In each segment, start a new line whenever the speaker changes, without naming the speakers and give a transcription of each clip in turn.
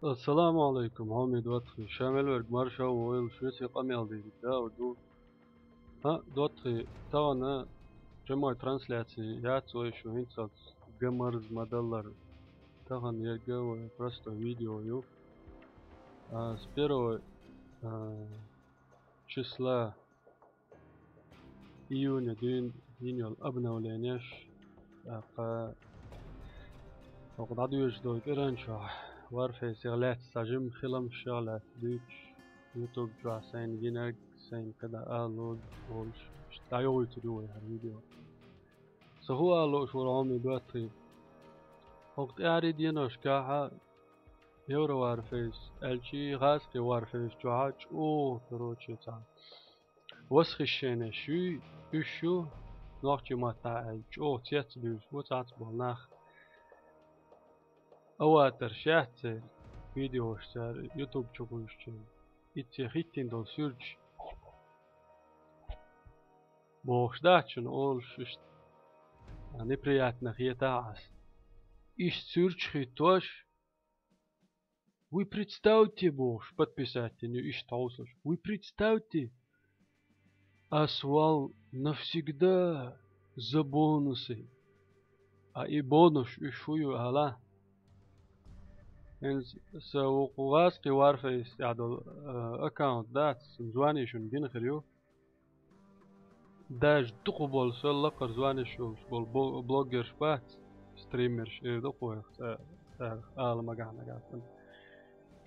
السلام عليكم حامد وطخي شامل ورق مرشا وويل شويسي قميل دي دا ودو ها دوطخي تانا جمع ترانسلاتي ياتسوي شو هنسات جمرز مدلر تاهن يرجو برستو فيديو يو سبيرو числа июня дün ينيو abonewlenеш qa وقعدوا دوت إيرانشا وارفع سيغلات ساجم خلم شغلات دوتش يوتيوب جوا سين جينك سين كدا آلود ولش تايو يتدوي هالفيديو سهو آلو شو رامي دوتري وقت أعري دينوش كاها يورو وارفيس ألشي غاسقي وارفيس جواج أوه تروتشي تا وسخي الشينة شو نوختي ما تاعج أوه تيت دوش وتعت بالناخ أواتر شاهت فيديو اشتر يوتيوب تشوفوش إتي خيتين دول سيرش بوش داتشن أولش неприятно хитаас. Иш сюрч хитош. Вы представьте, бош, подписать не иш таусош. Вы представьте, асвал навсегда за бонусы. А и бонус ишую ала. إن سوقواس قوار في استعداد أكاونت دات زواني شون جين خليو داش تقبل سلا قرزواني شو بول بلوجر شبات ستريمر شير دقوة ما قاعد قاعد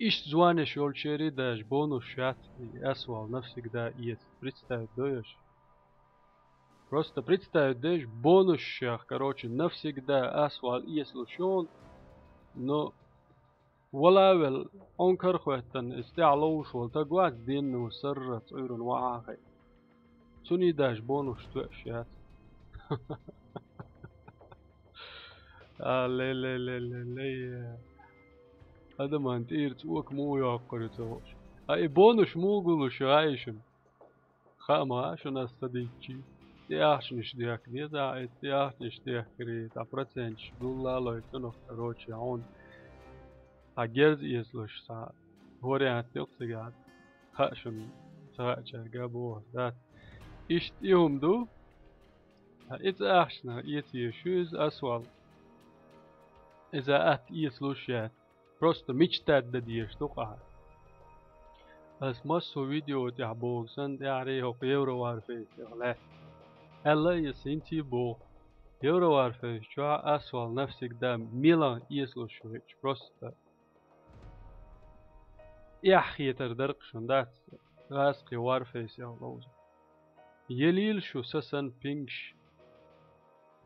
إيش زواني شو شيري داش بونوس شات أسوال نفسك دا إيت представить даешь просто представить даешь бонус шах короче навсегда أسوال если شون но ولا أنكر خواتن استعلوش والتقوات دين وسرة طير وعاقي سوني داش بونوش توأشيات لي لي لي لي لي هذا ما انت إيرتوك مو يعقر توش أي بونوش مو قولوش عايشن خاما شو ناس صديقي تياش نشديك دي دا تياش نشديك كري تا процентش دولا لو يتنو كروشي عون أجرز يسلوش سا هوريات تقصيقات خاشن ساعة جابوه ذات إشت يوم دو إذا أحشنا يتي شوز أسوال إذا أت يسلوشيات просто مجتاد دديش تقع أس مصو فيديو تعبوك سن تعريه قيورو وارفيس يغلاه ألا يسنتي بو يورو وارفيس شو أسوال نفسك دا ميلا يسلوشوش просто يحيي تردرقشن دات غاسقي وارفيس يغلوز يليل شو سسن بينش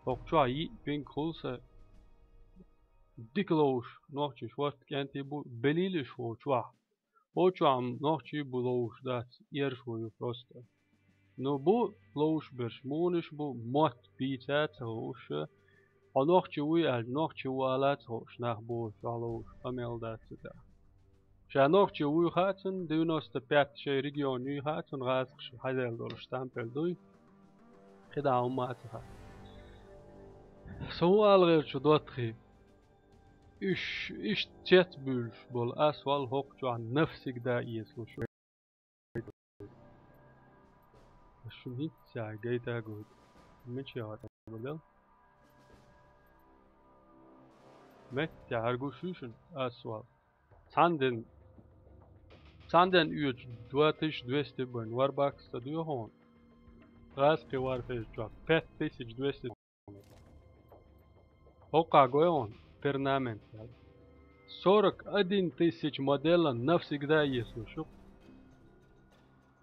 وقتوا يي بين خلصة ديكلوش نوختش وقت كانتي بو بليلش وشوا وشوا عم نوختي بلوش دات يرشو يفرستا نو بو لوش برش مونش بو موت بيتات هوش ونوختي وي نوختي والات هوش ناخ بو شالوش أميل دات ستا شانوختي وي خاتن 95 شي ريجيوني خاتن غاسقش حيدل دولش تامبل دوي خدا عماتها سوال غير شو دوتخي إيش تيت بولش بول أسوال هوك جو عن نفسك دا يسلو شو شو هيك ساعة جايتا قود مش يا بدل مت تعرقو شوشن أسوال ساندن يوج دواتش دوست بن وارباكس تديو هون غاسقي وارفيش جو 5200 هوكا قويون برنامج 41 موديلا نفسك دا يسو شو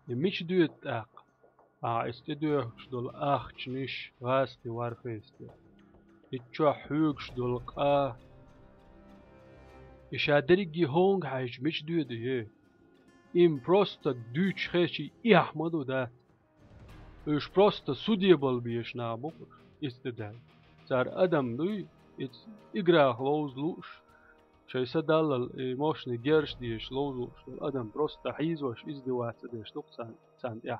مش دوت اق استديو شدول اخ نيش غاسقي وارفيس اتشو حوق شدول قا اشادريجي هونغ حاج مش دوت هي ام просто دوش خشي احمدو دا اش просто судебал بيش نابوك استدال صار ادم دوي игра لوز لوش شي سدال ايموشن جيرش ديش لوز لوش الادم просто حيزوش ازدواج ديش نقصان سان يا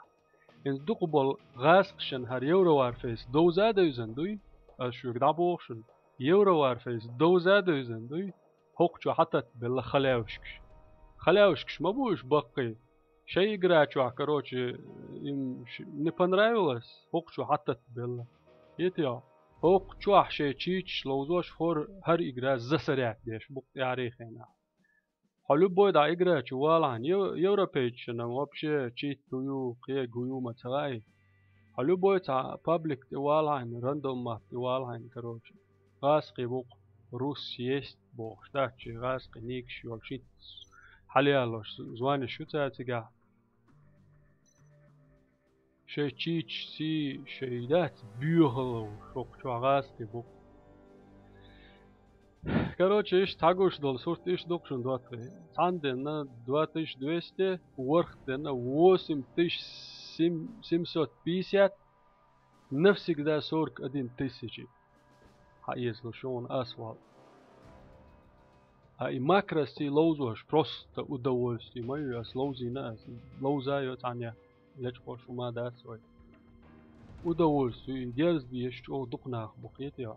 ان دقبل غاسقشن هر يورو وارفيس دوزا دوزن دوي اشو دابوشن يورو وارفيس دوزا دوزن دوي حقشو حتى بالله خلاوشكش ما بوش بقي شيء قراتشو كروتش не понравилось حقشو حتى بالله يتيا حقشو شيء تشيش لوزوش فور هر إجراء زسريات ديش بق يعريخنا حلو بويد إجراء شوالان يوروبيتش أنا وابشة تشيت تيو قيه جيو متغاي حلو بويد public توالان راندوم ما توالان كروتش غاسقي بق روس يست بق شتاتشي غاسقي نيكش والشيت حاليالوش زواني شو تاتيقا شي تشيتش سي شيدات بيوهلو شوق شو غاسقي بق Короче, иш тагуш дол сурт иш докшун дуатри. Цандена 2200, ورختена 8750, навсегда 41 тысячи. А если он асфальт. А и макроси лоузуш просто удовольствие. Мою ас лоузи нас. Лоузаю таня. Леч пошу ма да свой. Удовольствие. Дерзби еще о духнах бухет я.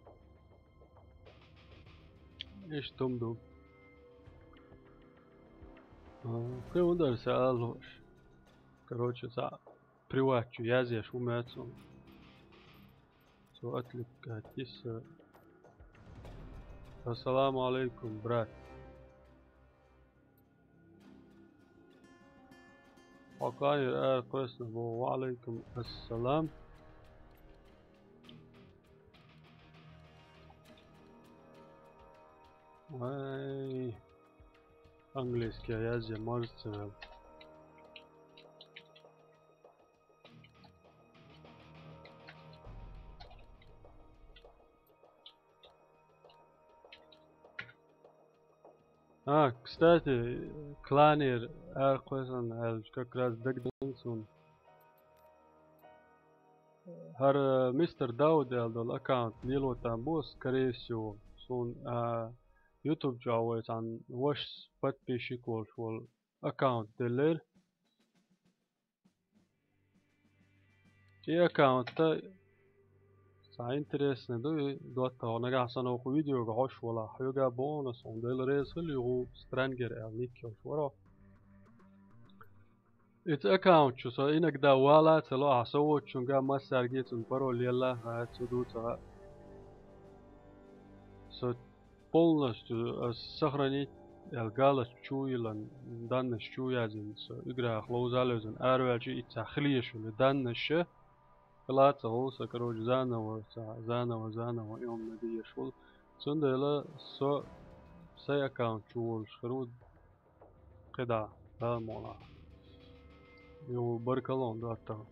ايش تمدو كي وندر سألوش короче سا приватчу язеш умецу سو أتلك تيس السلام عليكم брат وقاير قسنا وعليكم السلام Ай, английский язык можете. Кстати, кланер Аркосан, как раз Дагденсон. Хар мистер Дауд дал аккаунт Нило Тамбос, скорее всего, сон YouTube جاويت عن وش подписчик وال account دليل في account تا интересно دوتا ونجا حسنا وخو فيديو جوش ولا حيوجا بونس on دل ريس اللي هو سترانجر أليك وش ورا it account شو سا إنك دا ولا تلو عسوت شو جا ما سرقيت نبرو ليلا هاتسودوتا so полностью сохранить الجالس شويلن دان شويازن إجرا خلوزالزن أروجي التخليش لدان الش خلاص هو سكروج زانا ويوم ندي شول سندلا سو سي أكاونت شول شرود قدا لا مولا يو بركلون داتا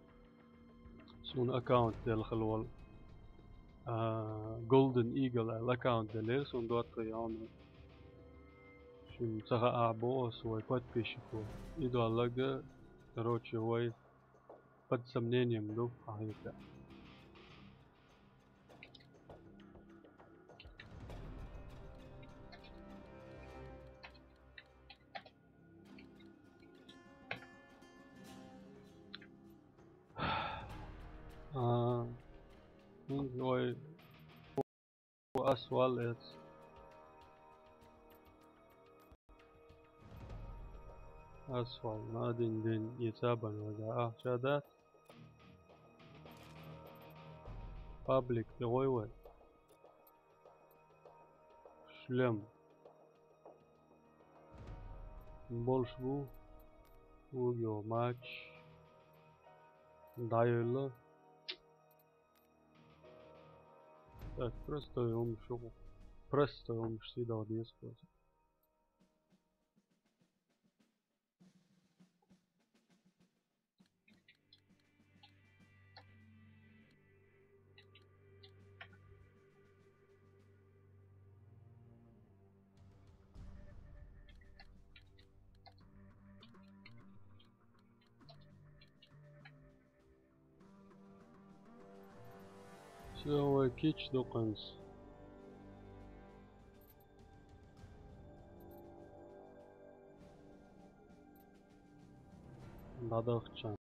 سون أكاونت دل خلول Golden Eagle l'account دليل سون دوت يوم شو سخا أعبو سوي подписчику иду аллага короче вой под сомнением ну حقيقة وي أسوال أسوال ما دين يتابع ولا شهادات public تغوي шлем больше ويو матч дайла так просто всегда действовать. Все, кич доканс. Надахчан.